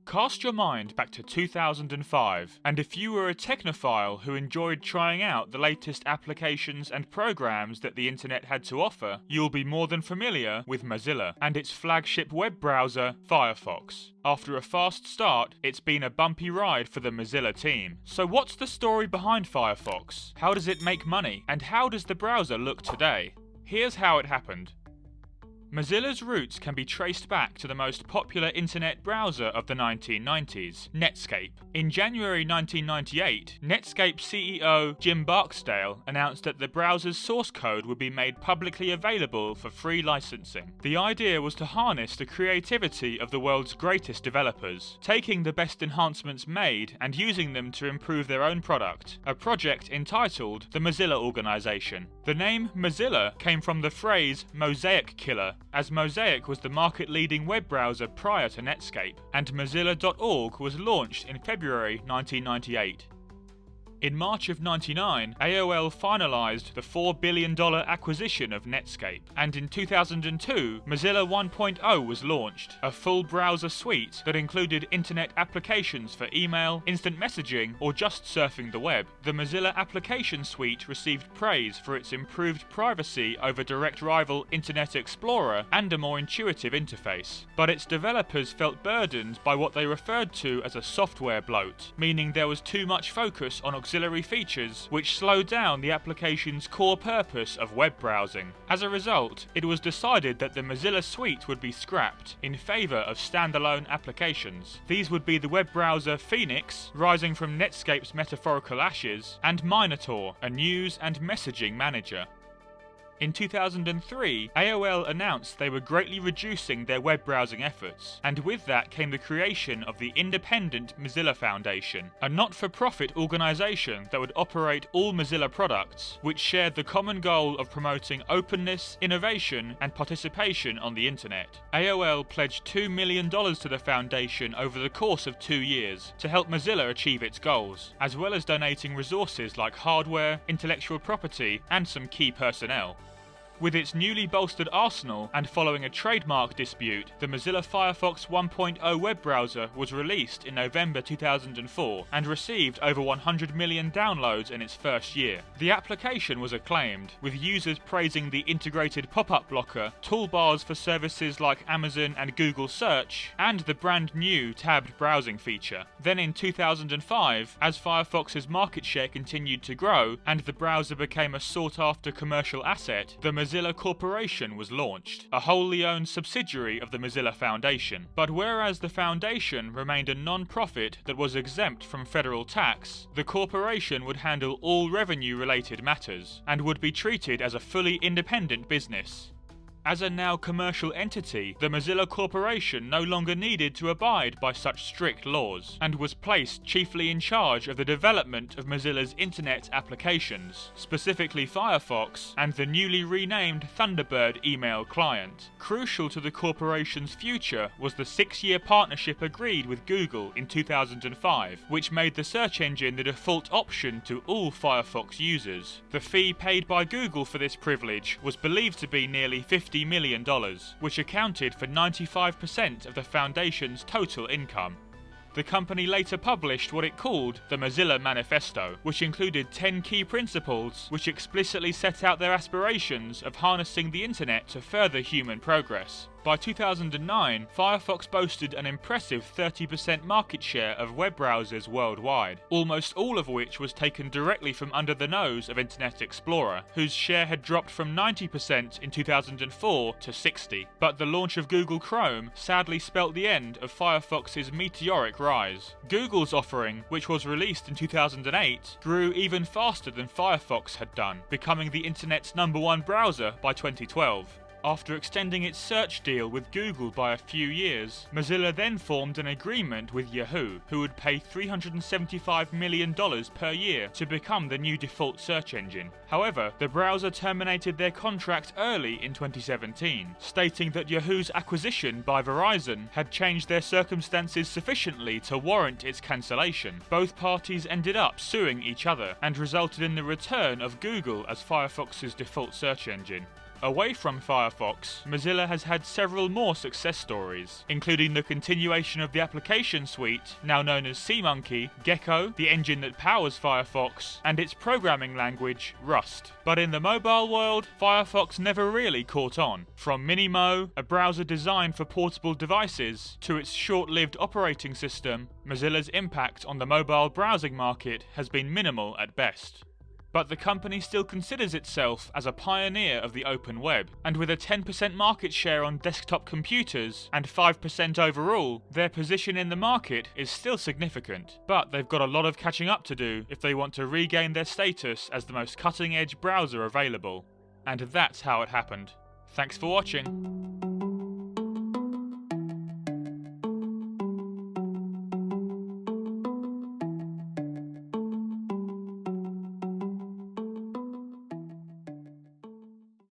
Cast your mind back to 2005, and if you were a technophile who enjoyed trying out the latest applications and programs that the internet had to offer, you'll be more than familiar with Mozilla and its flagship web browser, Firefox. After a fast start, it's been a bumpy ride for the Mozilla team. So what's the story behind Firefox? How does it make money? And how does the browser look today? Here's how it happened. Mozilla's roots can be traced back to the most popular internet browser of the 1990s, Netscape. In January 1998, Netscape CEO Jim Barksdale announced that the browser's source code would be made publicly available for free licensing. The idea was to harness the creativity of the world's greatest developers, taking the best enhancements made and using them to improve their own product, a project entitled the Mozilla Organization. The name Mozilla came from the phrase Mosaic Killer, as Mosaic was the market-leading web browser prior to Netscape, and Mozilla.org was launched in February 1998. In March of '99, AOL finalized the $4 billion acquisition of Netscape, and in 2002, Mozilla 1.0 was launched, a full browser suite that included internet applications for email, instant messaging, or just surfing the web. The Mozilla Application Suite received praise for its improved privacy over direct rival Internet Explorer and a more intuitive interface. But its developers felt burdened by what they referred to as a software bloat, meaning there was too much focus on auxiliary features which slowed down the application's core purpose of web browsing. As a result, it was decided that the Mozilla Suite would be scrapped in favor of standalone applications. These would be the web browser Phoenix, rising from Netscape's metaphorical ashes, and Minotaur, a news and messaging manager. In 2003, AOL announced they were greatly reducing their web browsing efforts, and with that came the creation of the independent Mozilla Foundation, a not-for-profit organization that would operate all Mozilla products, which shared the common goal of promoting openness, innovation, and participation on the internet. AOL pledged $2 million to the foundation over the course of 2 years to help Mozilla achieve its goals, as well as donating resources like hardware, intellectual property, and some key personnel. With its newly bolstered arsenal and following a trademark dispute, the Mozilla Firefox 1.0 web browser was released in November 2004 and received over 100 million downloads in its first year. The application was acclaimed, with users praising the integrated pop-up blocker, toolbars for services like Amazon and Google Search, and the brand new tabbed browsing feature. Then in 2005, as Firefox's market share continued to grow and the browser became a sought-after commercial asset, the Mozilla Corporation was launched, a wholly owned subsidiary of the Mozilla Foundation. But whereas the foundation remained a non-profit that was exempt from federal tax, the corporation would handle all revenue-related matters, and would be treated as a fully independent business. As a now commercial entity, the Mozilla Corporation no longer needed to abide by such strict laws, and was placed chiefly in charge of the development of Mozilla's internet applications, specifically Firefox and the newly renamed Thunderbird email client. Crucial to the corporation's future was the 6-year partnership agreed with Google in 2005, which made the search engine the default option to all Firefox users. The fee paid by Google for this privilege was believed to be nearly $50 million, which accounted for 95% of the foundation's total income. The company later published what it called the Mozilla Manifesto, which included 10 key principles which explicitly set out their aspirations of harnessing the internet to further human progress. By 2009, Firefox boasted an impressive 30% market share of web browsers worldwide, almost all of which was taken directly from under the nose of Internet Explorer, whose share had dropped from 90% in 2004 to 60%. But the launch of Google Chrome sadly spelt the end of Firefox's meteoric rise. Google's offering, which was released in 2008, grew even faster than Firefox had done, becoming the internet's #1 browser by 2012. After extending its search deal with Google by a few years, Mozilla then formed an agreement with Yahoo, who would pay $375 million per year to become the new default search engine. However, the browser terminated their contract early in 2017, stating that Yahoo's acquisition by Verizon had changed their circumstances sufficiently to warrant its cancellation. Both parties ended up suing each other, and resulted in the return of Google as Firefox's default search engine. Away from Firefox, Mozilla has had several more success stories, including the continuation of the Application Suite, now known as SeaMonkey, Gecko, the engine that powers Firefox, and its programming language, Rust. But in the mobile world, Firefox never really caught on. From Minimo, a browser designed for portable devices, to its short-lived operating system, Mozilla's impact on the mobile browsing market has been minimal at best. But the company still considers itself as a pioneer of the open web, and with a 10% market share on desktop computers and 5% overall, their position in the market is still significant. But they've got a lot of catching up to do if they want to regain their status as the most cutting-edge browser available. And that's how it happened. Thanks for watching.